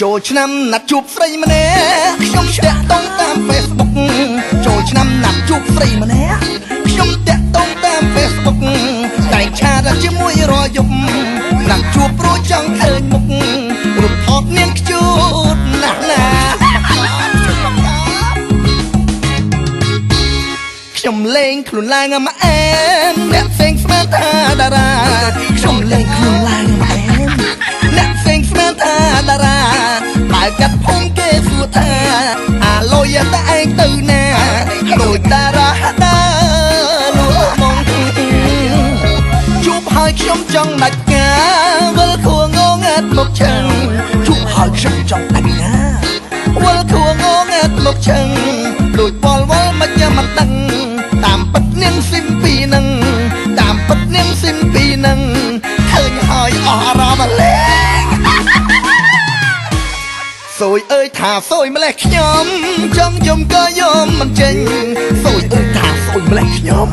ចូលឆ្នាំណាត់ជួបស្រីម្នាក់ខ្ញុំតាក់ទងតាម Facebook ចូលឆ្នាំណាត់ជួបស្រីម្នាក់ខ្ញុំតាក់ទងតាម Facebook តែងឆាតជាមួយរាល់យប់ណាត់ជួបព្រោះចង់ឃើញមុខរូបថតនាងខ្ជូតណាស់ណាខ្ញុំលេងខ្លួនឡើងមកអែមអ្នកផ្សេងស្មានថាតារាខ្ញុំលេងខ្លួនឡើងមកអែមអ្នកផ្សេងស្មានថាតារាបើកាត់ភូមិគេសួរថាអាលុយតែឯងទៅណាដូចតារាដើរលួមកជួបហើយខ្ញុំចង់ដាច់ការវិលខួងងើតមកឆឹងជួបហើយខ្ញុំចង់ដាច់ការវិលខួងងើតមកឆឹងដូចបលវល់មិនចាំមិនដឹងតាមពិតនាងស៊ីមពីនឹងតាមពិតនាងស៊ីមពីនឹងឃើញហើយអស់អារម្មណ៍លេងសួយអើយថាសួយម្លេះខ្ញុំចង់យំក៏យំមិនចេញសួយអើយថាសួយម្លេះខ្ញុំ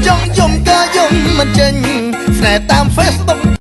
ចង់យំក៏យំមិនចេញស្នេហ៍តាម Facebook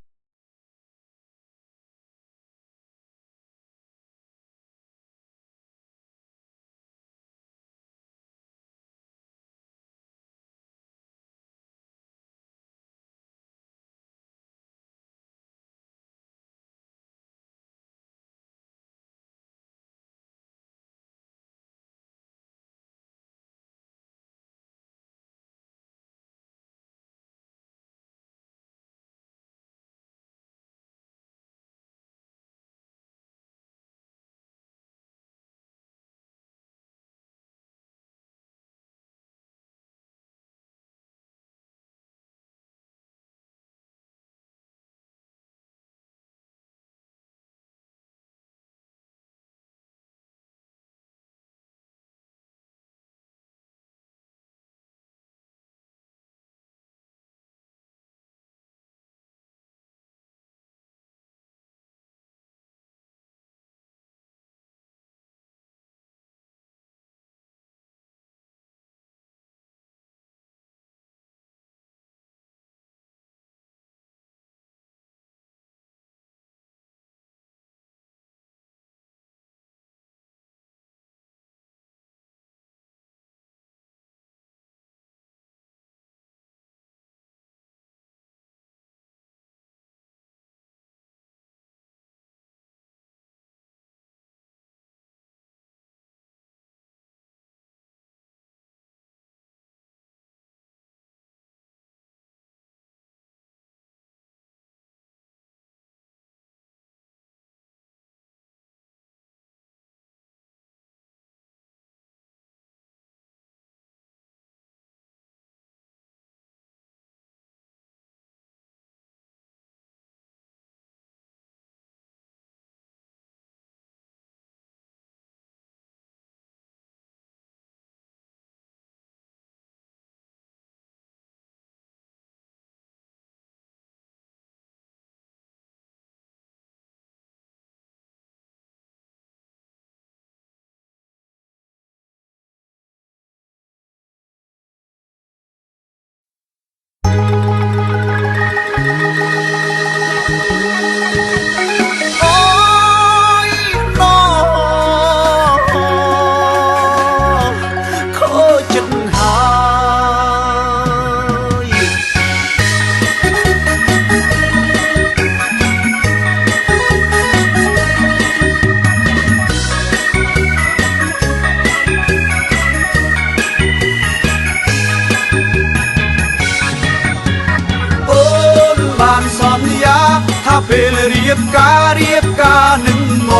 ពេលរៀបការនឹងម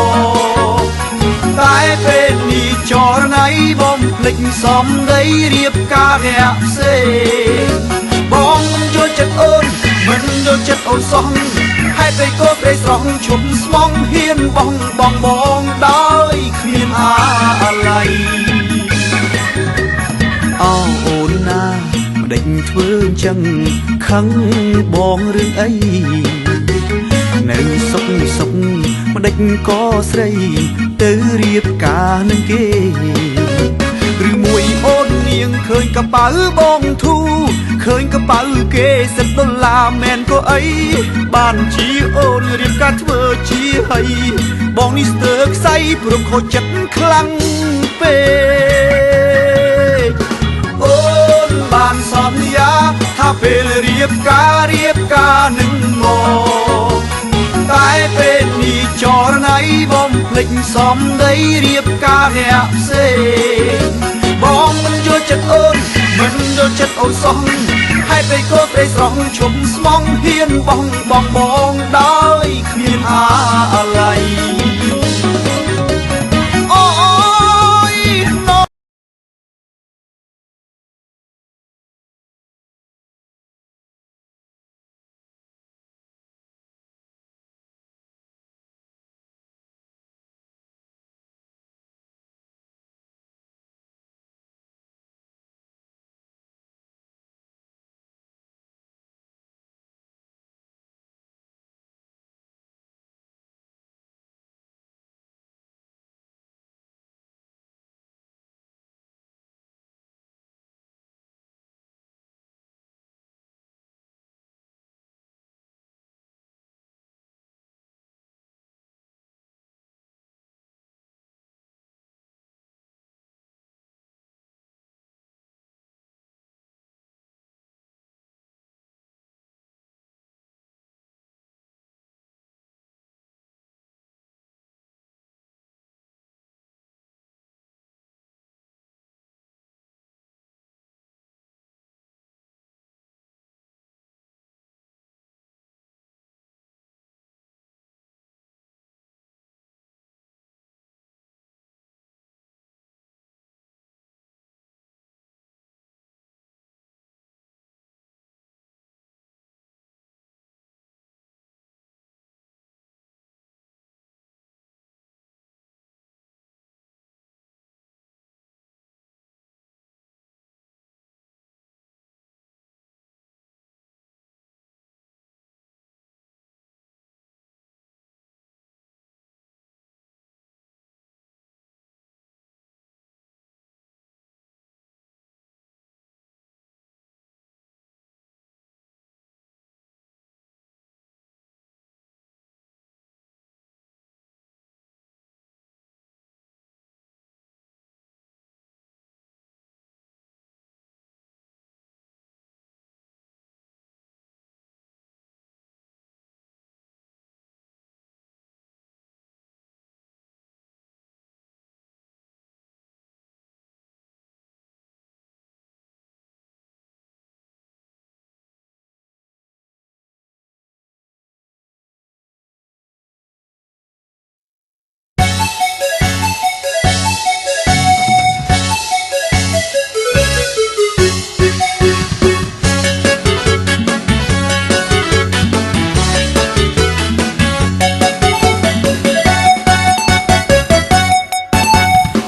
កតែពេលនេះចរណៃបំភ្លេចសំដីរៀបការអ្នកផ្សេងបងមិនយល់ចិត្តអូនមិនយល់ចិត្តអូនសោះហេតុអីក៏ព្រៃស្រស់ឈប់ស្មងហ៊ានបងដោយគ្មានអាឡ័យអូនណាម្ដេចធ្វើអញ្ចឹងខឹងបងរឿងអីនៅសុខម្ដេចក៏ស្រីទៅរៀបការនឹងគេ ឬមួយអូននាងឃើញកប៉ៅបងធូឃ ឃើញកប៉ៅគេ$10មែនក៏អីបានជាអូនរៀបការធ្វើជាហើយបងនេះស្ទើរខ្សែព្រមខូចចិត្តខ្លាំងពេកអូនបានសន្យាថាពេលរៀបការនឹងមកតែពេលនេះចរណៃបំភ្លេចសំដីរៀបការអ្នកផ្សេងបងមិនយល់ចិត្តអូនមិនយល់ចិត្តអូនសោះហើយពេលកូនព្រៃស្រស់ឈុំស្មងហ៊ានបងដោយគ្មានអាឡ័យអូយ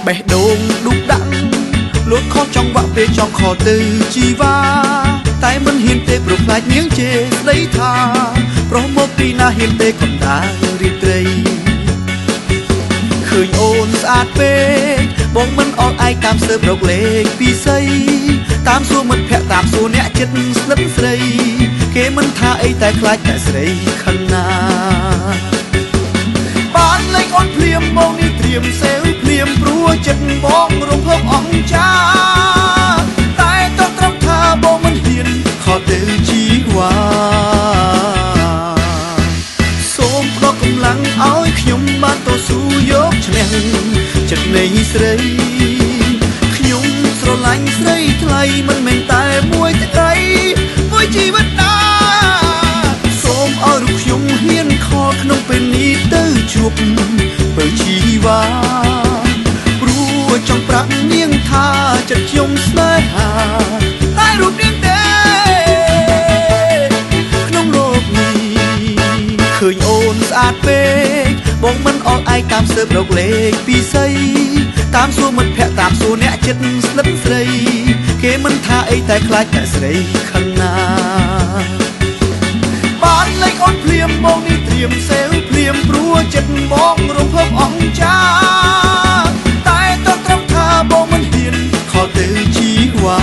បេះដូងឌុកដាក់លូតខុសចង់វាក់ពេលចង់ខទៅជីវ៉ាតែមិនហ៊ានទេព្រោះខ្លាចនាងជេរស្ដីថាប្រុសមកពីណាហ៊ានទេកុំដារីត្រីឃើញអូនស្អាតពេកបងមិនអល់ឯងតាមសើបរកលេខពីស័យតាមសួរមិត្តភក្តិតាមសួរអ្នកចិត្តស្និទ្ធស្រីគេមិនថាអីតែខ្លាចតែស្រីខឹងណាបានលេខអូនភ្លាមមកនេះត្រៀមសេវភ្លាមព្រោះចិត្តបងរំភើបអង្ចាតែต้องត្រង់ថាបងមិនហ៊ានខកទៅជីវ៉ាសូមផ្ដល់កម្លាំងឲ្យខ្ញុំបានតស៊ូយកឈ្នះចិត្តនៃស្រីខ្ញុំស្រឡាញ់ស្រីថ្លៃមិនមែនតែមួយថ្ងៃមួយជីវិតណាសូមឲ្យរូបខ្ញុំហ៊ានខកក្នុងពេលនេះទៅជួបពើជីវ៉ាព្រោះចង់ប្រាប់នាងថាចិត្តខ្ញុំស្នេហាតែរូបនាងទេក្នុងលោកនេះឃើញអូនស្អាតពេកបងមិនអល់ឯងតាមសើបរកលេខពីស័យតាមសួរមិត្តភក្តិតាមសួរអ្នកចិត្តស្និទ្ធស្រីគេមិនថាអីតែខ្លាចតែស្រីខឹងណាបានលេខអូនភ្លាមមកនេះត្រៀមសេវភ្លាមព្រោះចិត្តបងរំភើបអង្ចាតែต้องត្រង់ថាបងមិនហ៊ានខកទៅជីវ៉ា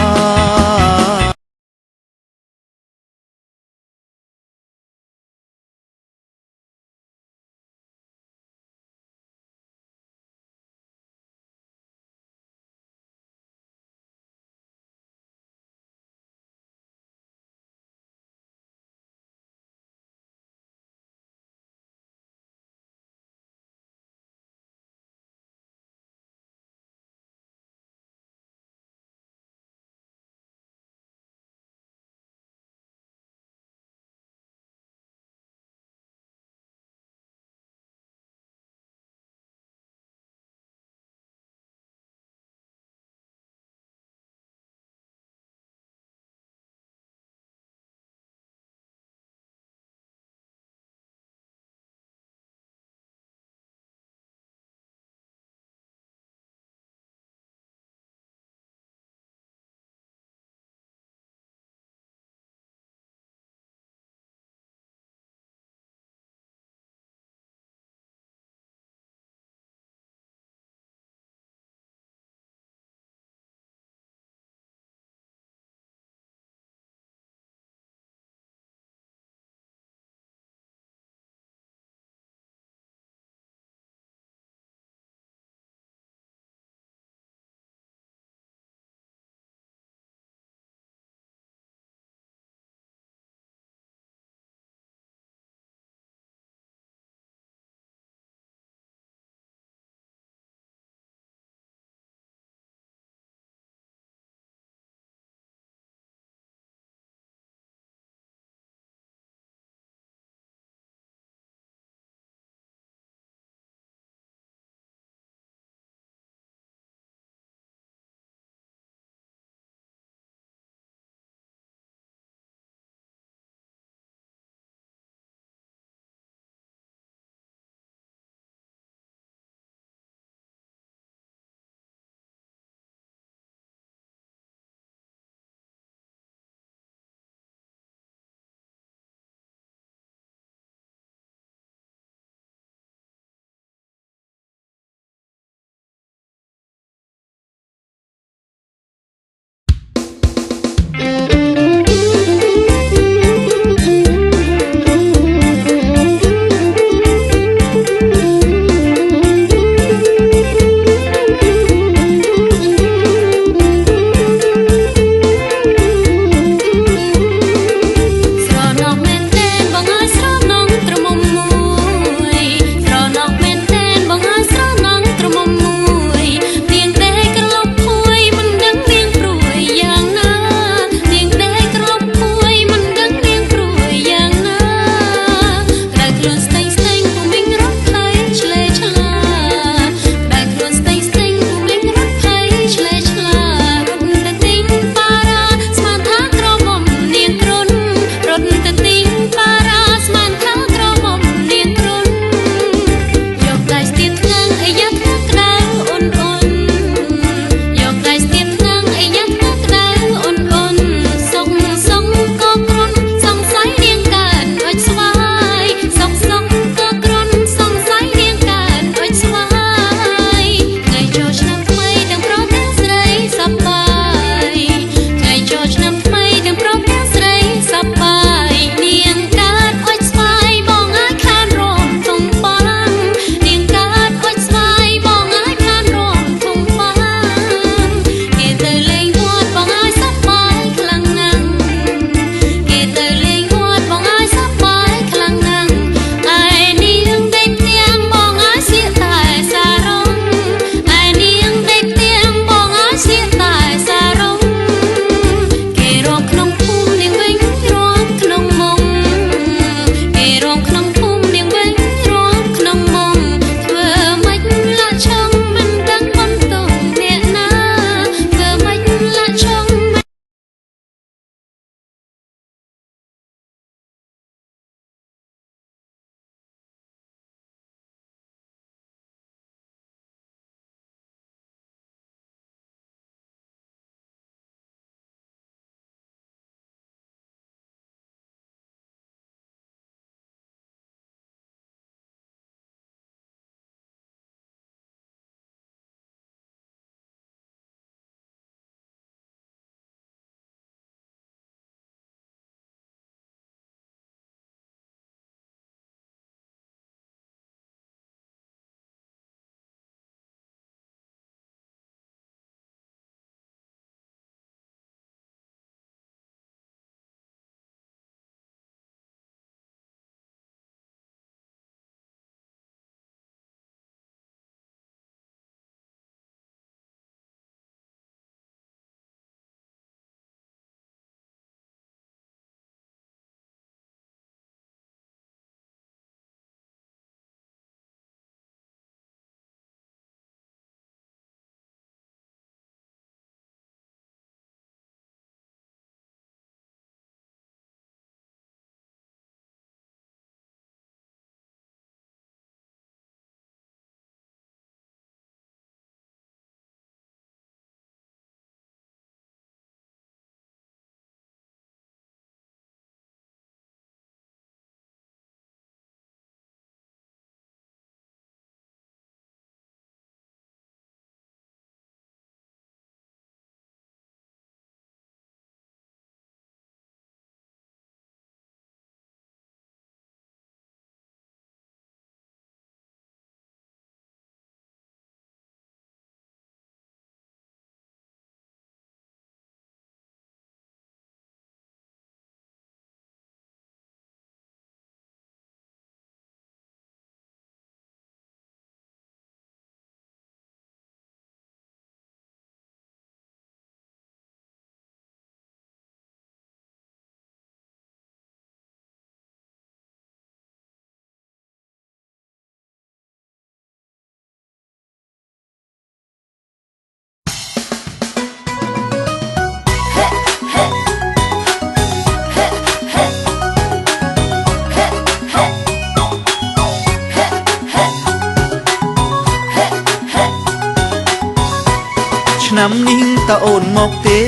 ឆ្នាំនេះតើអូនមកទេ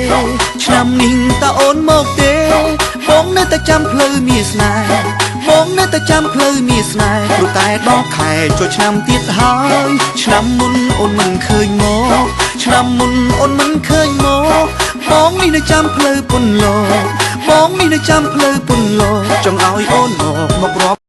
ឆ្នាំនេះតើអូនមកទេបងនៅតែចាំផ្លូវមានស្នេហ៍បងនៅតែចាំផ្លូវមានស្នេហ៍ព្រោះតែដល់ខែចូលឆ្នាំទៀតហើយឆ្នាំមុនអូនមិនឃើញមកឆ្នាំមុនអូនមិនឃើញមកបងនេះនៅចាំផ្លូវពុនលោបងនេះនៅចាំផ្លូវពុនលោចង់ឲ្យអូនមករាប់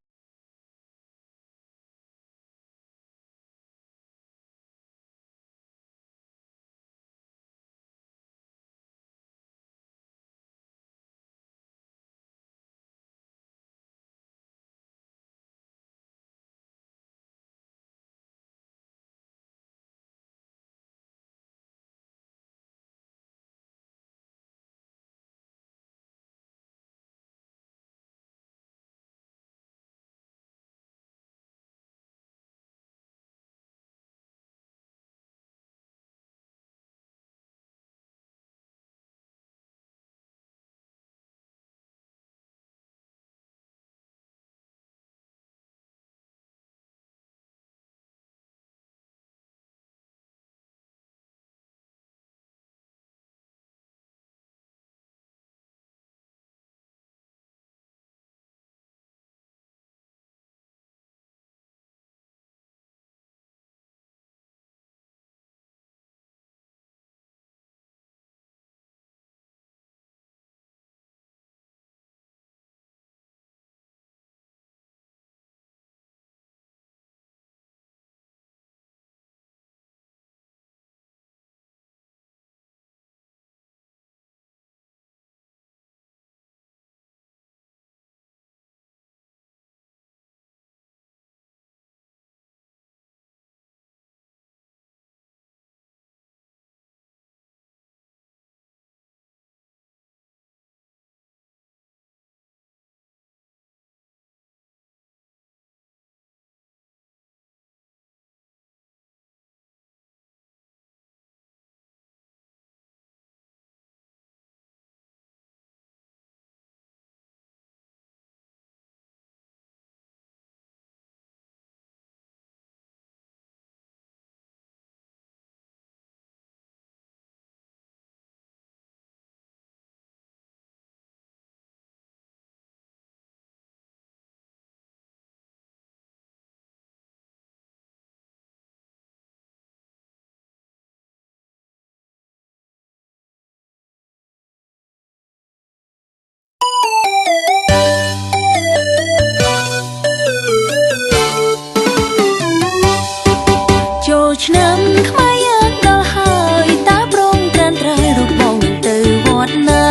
ចូលឆ្នាំខ្មែរយើងដល់ហើយតើប្រងត្រានត្រែរូបបងនឹងទៅវត្តណា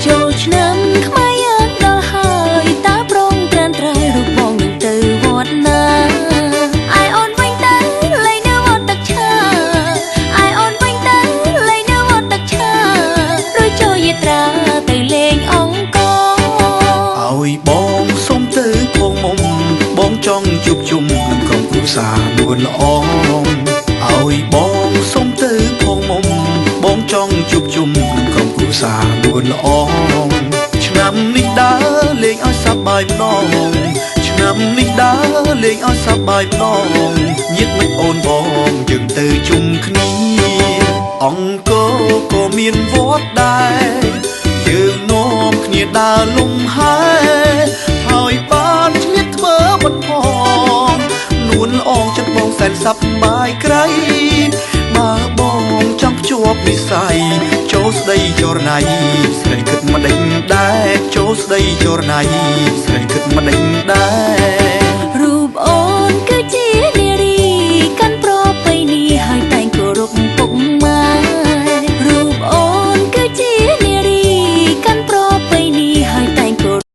ចូលឆ្នាំខ្មែរយើងដល់ហើយតើប្រងត្រានត្រែរូបបងនឹងទៅវត្តណាអាយអូនវិញទៅលេងនៅវត្តទឹកឆាអាយអូនវិញទៅលេងនៅវត្តទឹកឆាឬចូលយាត្រាទៅលេងអង្គរឲ្យបងសុំទៅពងមុំបងចង់ជួបជុំនឹងក្រុមគ្រួសារនួនល្អឲ្យបងសុំទៅផងមុំបងចង់ជួបជុំនឹងក្រុមគ្រួសារនួនល្អឆ្នាំនេះដើរលេងឲ្យសប្បាយម្ដងឆ្នាំនេះដើរលេងឲ្យសប្បាយម្ដងញាតិមិត្តអូនបងយើងទៅជុំគ្នាអង្គរក៏មានវត្តដែរយើងនាំគ្នាដើរលំហែហើយបានឆ្លៀតធ្វើមិនផងនួនល្អងចិត្តបងសែនសប្បាយក្រៃបើបងចង់ភ្ជាប់និស័យចូលស្ដីចរណៃស្រីគិតម្ដេចដែរចូលស្ដីចរណៃស្រីគិតម្ដេចដែររូបអូនគឺជានារីកាន់ប្រពៃណីហើយតែងគោរពពុកម៉ែរូបអូនគឺជានារីកាន់ប្រពៃណីហើយតែងគោរព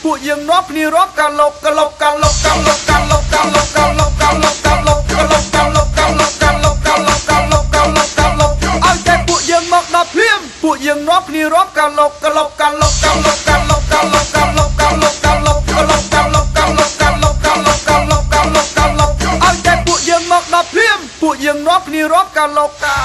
ពួកយើងរាប់គ្នារាប់កាលុកកាលុកកាលុកកាលុកកាលុកកាលុកកាលុកកាលុកកាលុកកាលុកកាលុកកាលុកកាលុកកាលុកកាលុកកាលុកកាលុកឲ្យតែពួកយើងមកដល់ភ្លាមពួកយើងរាប់គ្នារាប់កាលុកកាលុកកាលុកកាលុកកាលុកកាលុកកាលុកកាលុកកាលុកកាលុកកាលុកកាលុកកាលុកកាលុកកាលុកកាលុកកាលុកឲ្យតែពួកយើងមកដល់ភ្លាមពួកយើងរាប់គ្នារាប់កាលុកកា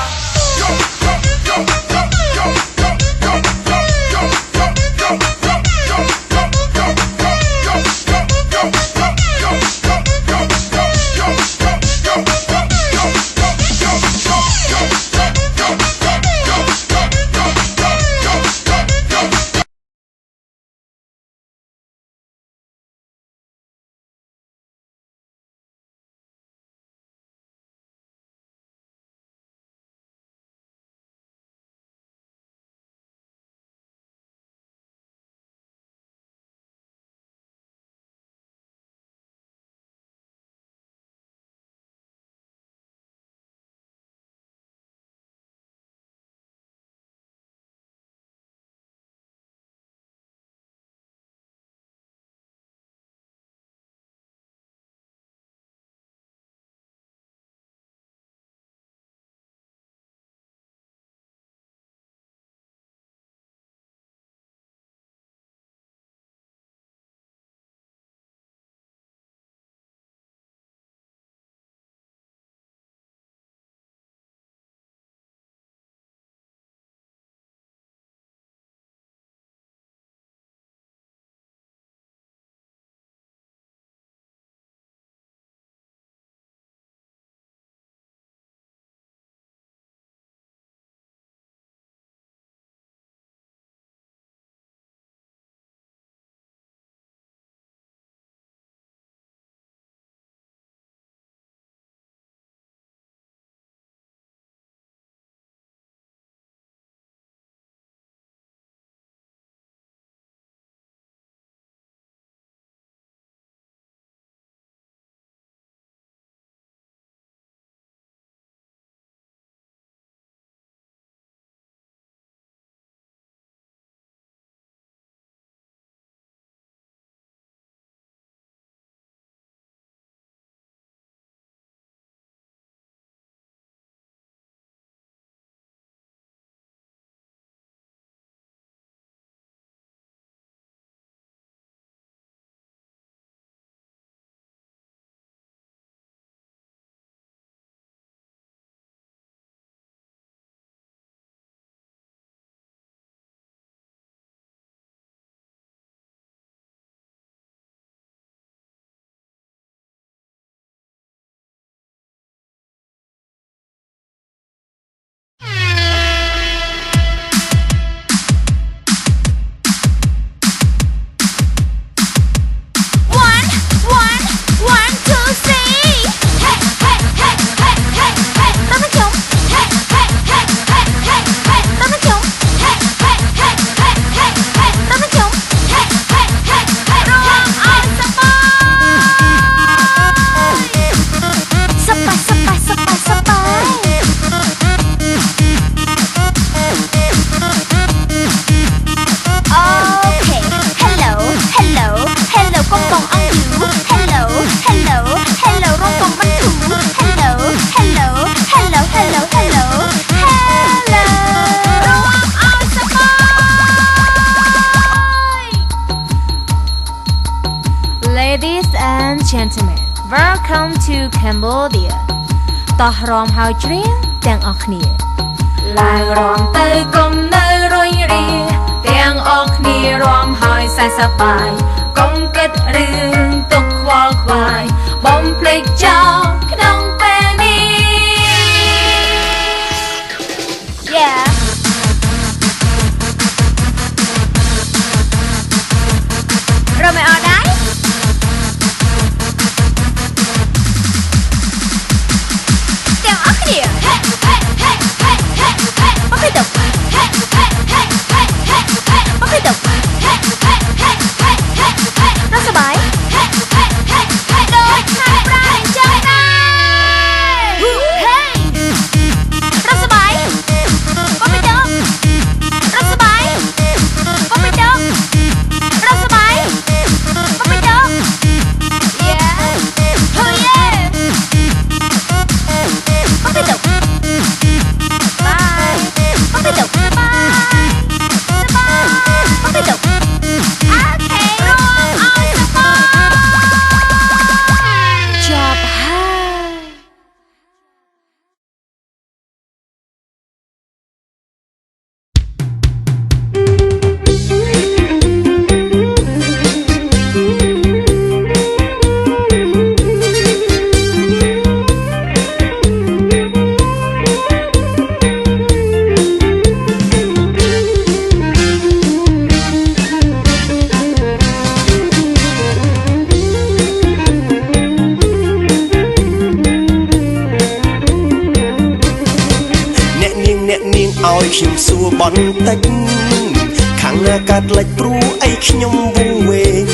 Ladies and gentlemen, welcome to Cambodia តោះរំហើយជ្រៀងទាំងអស់គ្នាឡើងរំទៅកុំនៅរុញរាទាំងអស់គ្នារំហើយសែនសប្បាយកុំគិតរឿងទុកខ្វល់ខ្វាយបំភ្លេចចោលក្នុងពេលនេះ Yeah រំអត់ដែរទាំងអស់គ្នាមកទៅមកទៅរសបាយដូចខាងប្រាំចាំដែររសបាយមកទៅរសបាយមកទៅរសបាយ ខ្ញុំសួរបន្តិចខាងណាកាត់លិចព្រួអីខ្ញុំវងវែង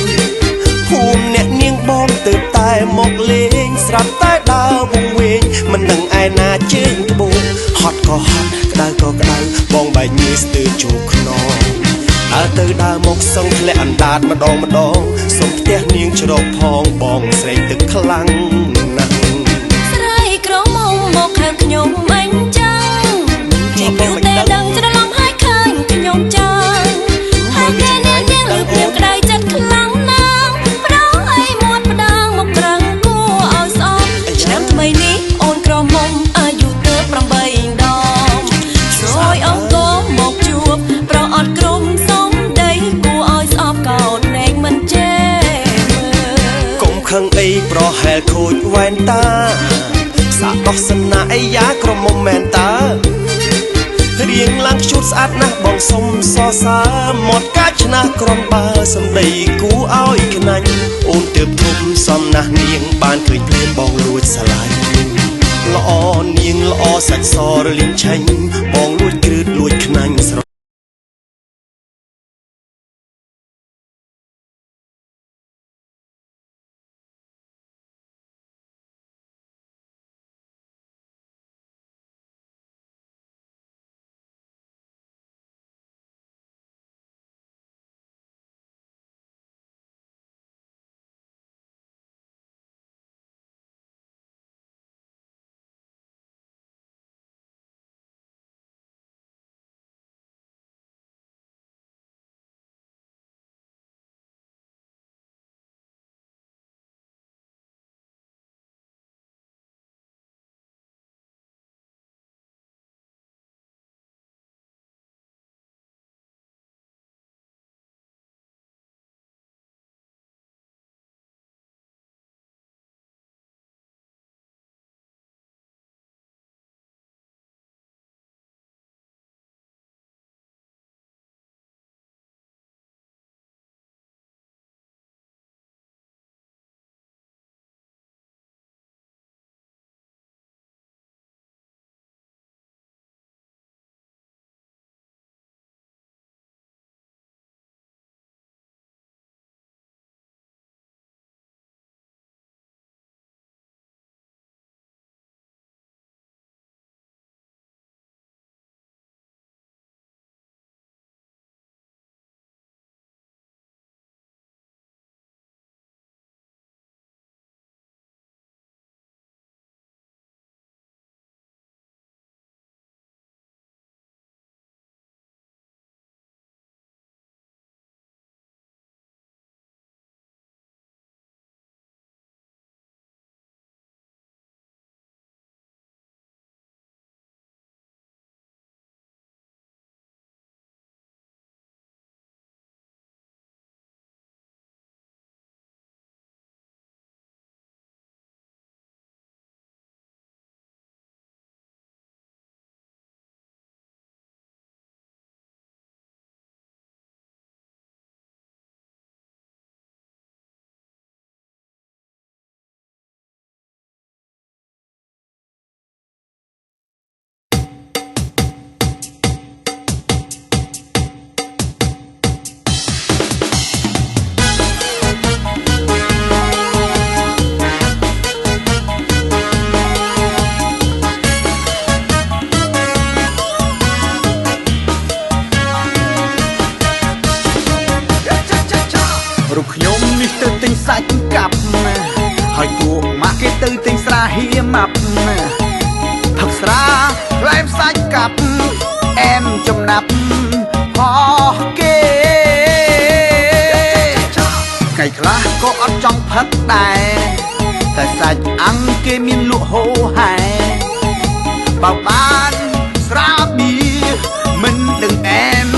ភូមិអ្នកនាងបងទៅតែមកលេងស្រាប់តែដើរវងវែងមិនដឹងឯណាជើងត្បូងហត់ក៏ហត់ក្តៅក៏ក្តៅបងបែកញើសស្ទើរជួខ្នងដើរទៅដើរមកសឹងធ្លាក់អណ្ដាតម្ដងសុំផ្ទះនាងច្រកផងបងស្រែកទឹកខ្លាំងណាស់ស្រីក្រមុំមកខាងខ្ញុំអញចឹងជីគូតែដឹងច្រឡំហើយឃើញខ្ញុំចឹងហើយតែនាងលើកខ្ញុំក្តៅចិត្តខ្លាំងណាស់ប្រោអីមាត់ផ្ដាងមកប្រឹងគួរឲ្យស្អប់ឆ្នាំថ្មីនេះអូនក្រមុំអាយុទើប8ដងជួយអង្គមកជួបប្រអត់ក្រុមសំដីគួរឲ្យស្អប់កោតណែកមិនចេមើកុំខឹងអីប្រហែលខូចវ៉ែនតាសាកដោះសណាអីយ៉ាក្រមុំមែនតារៀងឡើងឈួតស្អាតណាស់បងសុំសរសើរមាត់កាច់ឆ្នះក្រំបើសំដីគូឲ្យខ្នាញ់អូនទើបធំសំណាស់នាងបានឃើញភ្លាមបងលួចស្រឡាញ់ល្អនាងល្អសាច់សរលៀងឆេញបងលួចគ្រឺតលួចខ្នាញ់រូបខ្ញុំនេះទៅទិញសាច់កាប់ហើយពួកម៉ាក់គេទៅទិញស្រាហៀម៉ាប់ផឹកស្រាក្លែមសាច់កាប់អែមចំណាប់ផោះគេថ្ងៃខ្លះក៏អត់ចង់ផឹកដែរតែសាច់អាំងគេមានលក់ហូរហែបើបានស្រាប៊ីមិនដឹងអែម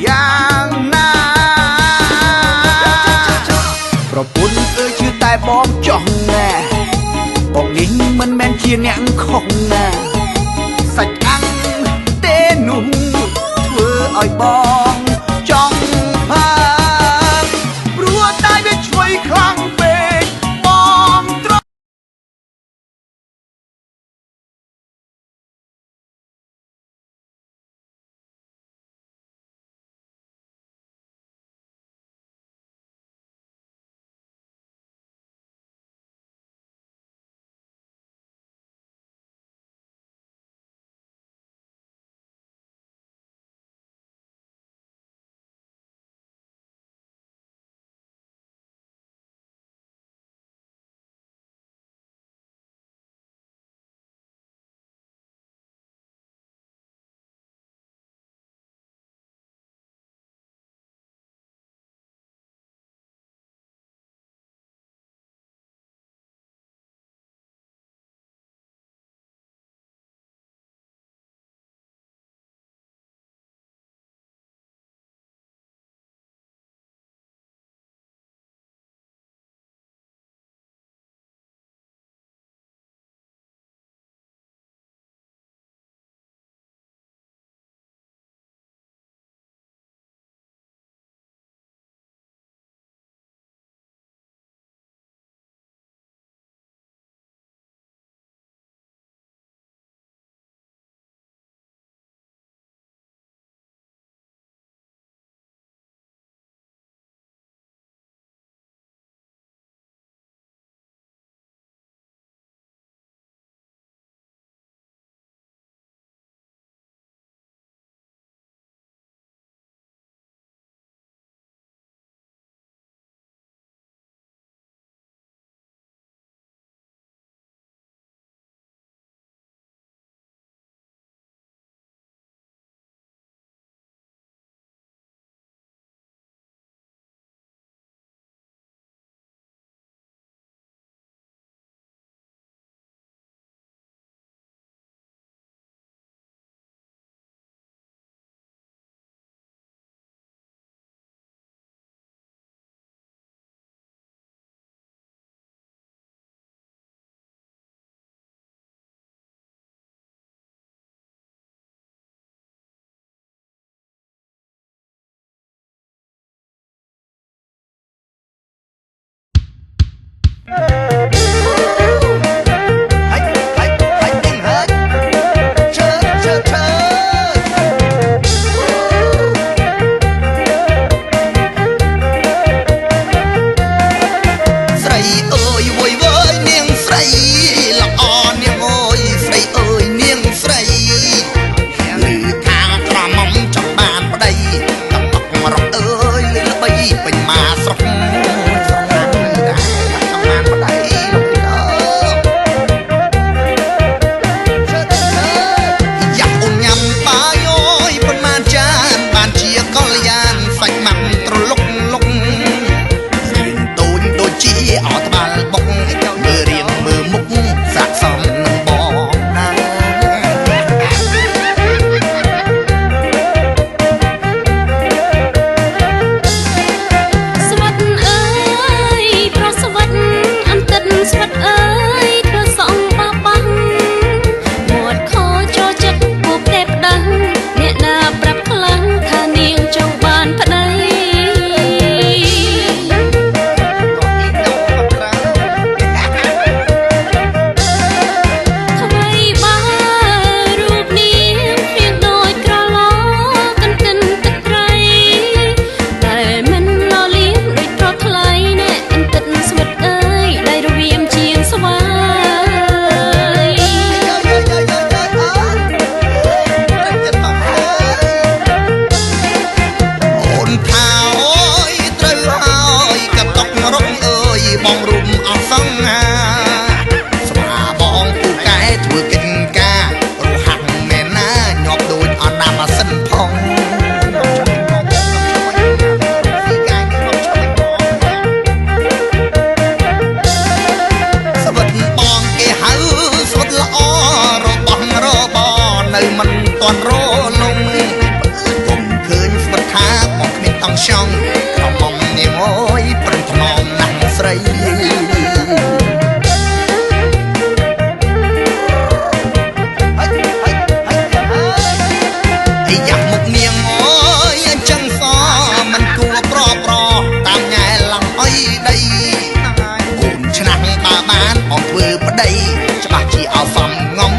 យ៉ាងណាប្រពន្ធអើយជឿតែបងចង់ណាបងនេះមិនមែនជាអ្នកខុសណាសាច់អាំងទេនោះធ្វើឲ្យបង អុយដីកូនឆ្នាំងបាបានអងធ្វើប្តីច្បាស់ជាអោសំងំ